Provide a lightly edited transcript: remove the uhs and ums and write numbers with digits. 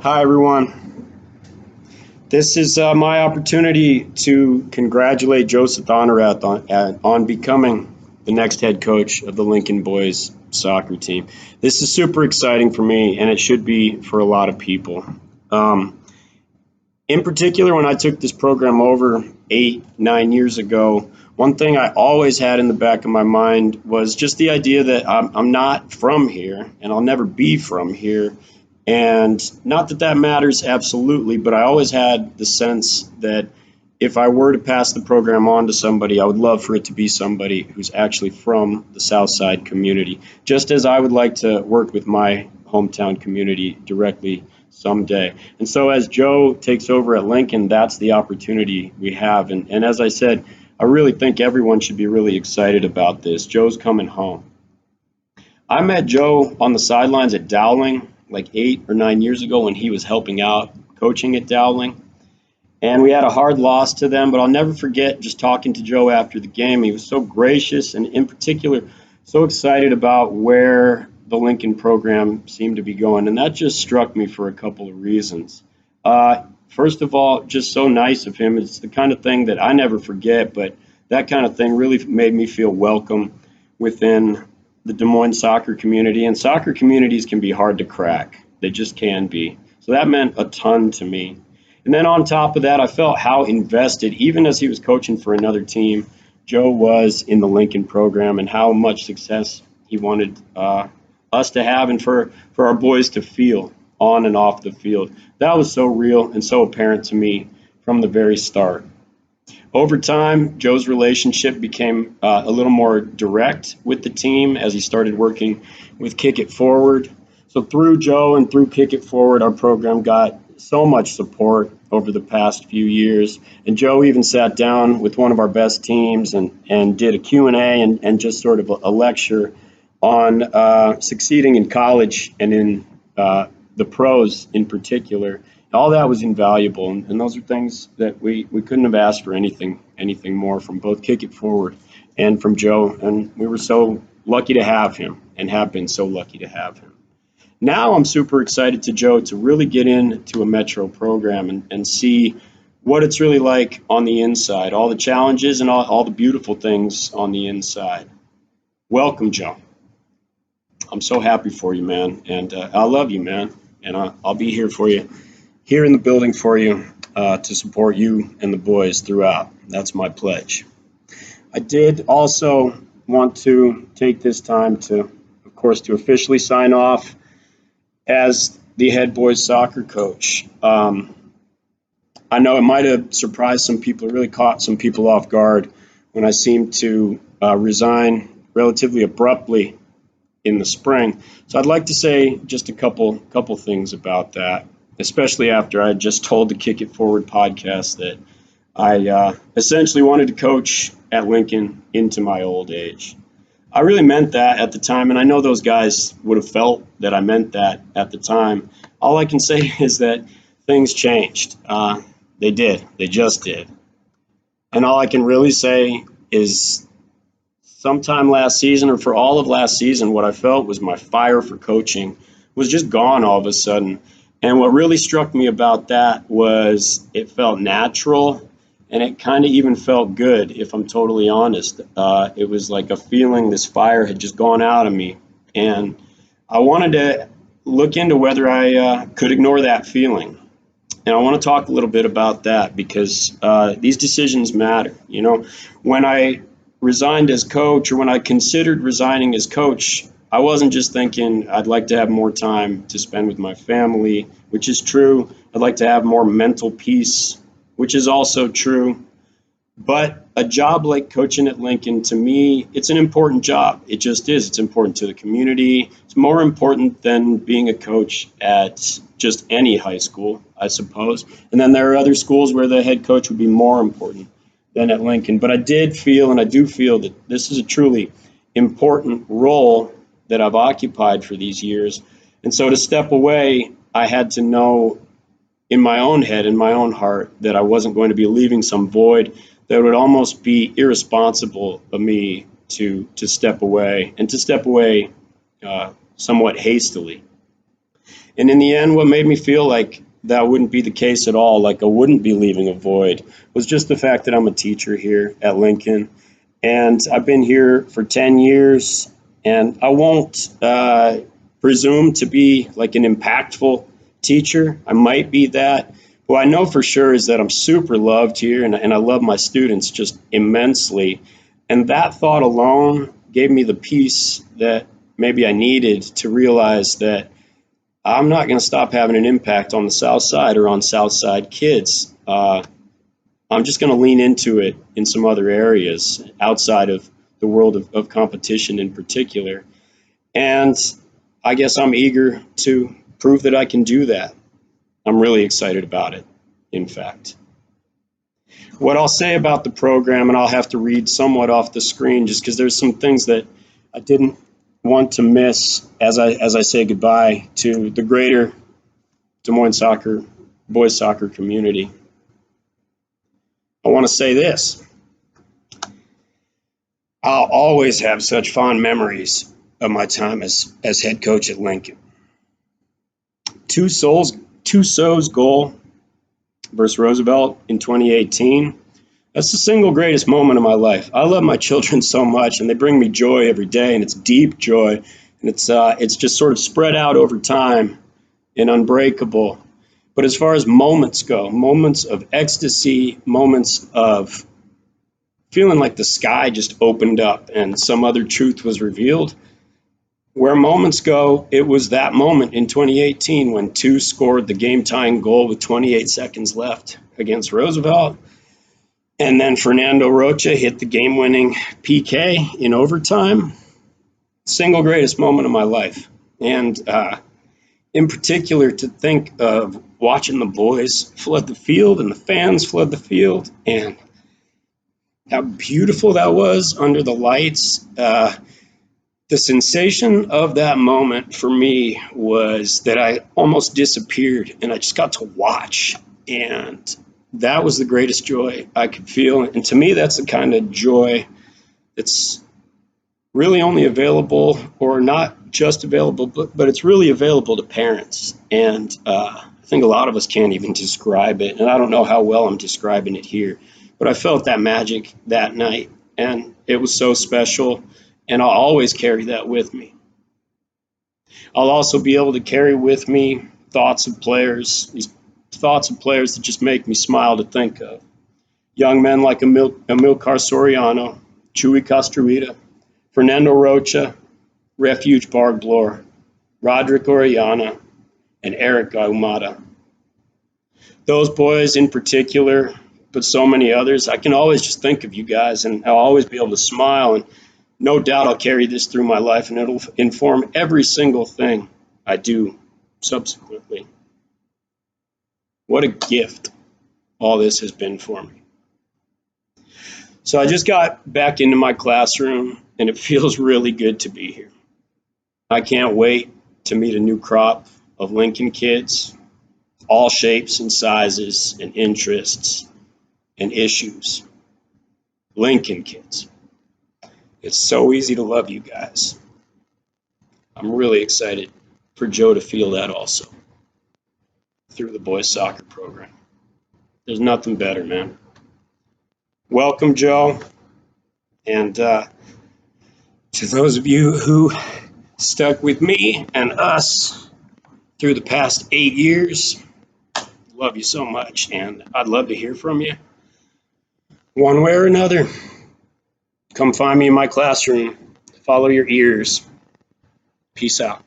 Hi, everyone. This is my opportunity to congratulate Joe Sithonnorath on becoming the next head coach of the Lincoln boys soccer team. This is super exciting for me, and it should be for a lot of people. Um, in particular, when I took this program over 8, 9 years ago, one thing I always had in the back of my mind was just the idea that I'm not from here, and I'll never be from here. And not that that matters absolutely, but I always had the sense that if I were to pass the program on to somebody, I would love for it to be somebody who's actually from the South Side community, just as I would like to work with my hometown community directly someday. And so as Joe takes over at Lincoln, that's the opportunity we have. And as I said, I really think everyone should be really excited about this. Joe's coming home. I met Joe on the sidelines at Dowling like 8 or 9 years ago when he was helping out coaching at Dowling. And we had a hard loss to them, but I'll never forget just talking to Joe after the game. He was so gracious and, in particular, so excited about where the Lincoln program seemed to be going. And that just struck me for a couple of reasons. First of all, just so nice of him. It's the kind of thing that I never forget, but that kind of thing really made me feel welcome within the Des Moines soccer community. And soccer communities can be hard to crack. They just can be. So that meant a ton to me. And then on top of that, I felt how invested, even as he was coaching for another team, Joe was in the Lincoln program and how much success he wanted us to have and for our boys to feel on and off the field. That was so real and so apparent to me from the very start. Over time, Joe's relationship became a little more direct with the team as he started working with Kick It Forward. So through Joe and through Kick It Forward, our program got so much support over the past few years. And Joe even sat down with one of our best teams and did a Q&A and just sort of a lecture on succeeding in college and in the pros in particular. All that was invaluable, and those are things that we couldn't have asked for anything more from both Kick It Forward and from Joe, and we were so lucky to have him and have been so lucky to have him. Now I'm super excited to really get into a Metro program and see what it's really like on the inside, all the challenges and all the beautiful things on the inside. Welcome, Joe. I'm so happy for you, man, and I love you, man, and I'll be here for you, here in the building for you to support you and the boys throughout. That's my pledge. I did also want to take this time to, of course, to officially sign off as the head boys soccer coach. I know it might have surprised some people, it really caught some people off guard when I seemed to resign relatively abruptly in the spring. So I'd like to say just a couple things about that, especially after I just told the Kick It Forward podcast that I essentially wanted to coach at Lincoln into my old age. I really meant that at the time, and I know those guys would have felt that I meant that at the time. All I can say is that things changed. They did. They just did. And all I can really say is sometime last season, or for all of last season, what I felt was my fire for coaching was just gone all of a sudden. And what really struck me about that was it felt natural, and it kind of even felt good, if I'm totally honest. It was like a feeling this fire had just gone out of me. And I wanted to look into whether I could ignore that feeling. And I want to talk a little bit about that because these decisions matter. You know, when I resigned as coach, or when I considered resigning as coach, I wasn't just thinking I'd like to have more time to spend with my family, which is true. I'd like to have more mental peace, which is also true. But a job like coaching at Lincoln, to me, it's an important job. It just is. It's important to the community. It's more important than being a coach at just any high school, I suppose. And then there are other schools where the head coach would be more important than at Lincoln. But I did feel, and I do feel, that this is a truly important role that I've occupied for these years. And so to step away, I had to know in my own head, in my own heart, that I wasn't going to be leaving some void that would almost be irresponsible of me to step away, and to step away somewhat hastily. And in the end, what made me feel like that wouldn't be the case at all, like I wouldn't be leaving a void, was just the fact that I'm a teacher here at Lincoln. And I've been here for 10 years, and I won't presume to be like an impactful teacher. I might be that. What I know for sure is that I'm super loved here, and I love my students just immensely. And that thought alone gave me the peace that maybe I needed to realize that I'm not going to stop having an impact on the South Side or on South Side kids. I'm just going to lean into it in some other areas outside of the world of competition in particular. And I guess I'm eager to prove that I can do that. I'm really excited about it, in fact. What I'll say about the program, and I'll have to read somewhat off the screen just because there's some things that I didn't want to miss as I say goodbye to the greater Des Moines boys soccer community. I want to say this. I'll always have such fond memories of my time as head coach at Lincoln. Tussauds goal versus Roosevelt in 2018. That's the single greatest moment of my life. I love my children so much, and they bring me joy every day, and it's deep joy, and it's just sort of spread out over time and unbreakable. But as far as moments go, moments of ecstasy, moments of feeling like the sky just opened up and some other truth was revealed, where moments go, it was that moment in 2018 when two scored the game-tying goal with 28 seconds left against Roosevelt. And then Fernando Rocha hit the game-winning PK in overtime. Single greatest moment of my life. And in particular, to think of watching the boys flood the field and the fans flood the field and how beautiful that was under the lights. The sensation of that moment for me was that I almost disappeared and I just got to watch. And that was the greatest joy I could feel. And to me, that's the kind of joy that's really only available, or not just available, but it's really available to parents. And I think a lot of us can't even describe it. And I don't know how well I'm describing it here, but I felt that magic that night. And it was so special. And I'll always carry that with me. I'll also be able to carry with me thoughts of players, these thoughts of players that just make me smile to think of. Young men like Amilcar Soriano, Chuy Castruita, Fernando Rocha, Refuge Bargblor, Roderick Orellana, and Eric Ahumada. Those boys in particular, but so many others, I can always just think of you guys, and I'll always be able to smile, and no doubt I'll carry this through my life, and it'll inform every single thing I do subsequently. What a gift all this has been for me. So I just got back into my classroom, and it feels really good to be here. I can't wait to meet a new crop of Lincoln kids, all shapes and sizes and interests and issues. Lincoln kids. It's so easy to love you guys. I'm really excited for Joe to feel that also through the boys soccer program. There's nothing better, man. Welcome, Joe. And to those of you who stuck with me and us through the past 8 years, love you so much, and I'd love to hear from you one way or another. Come find me in my classroom. Follow your ears. Peace out.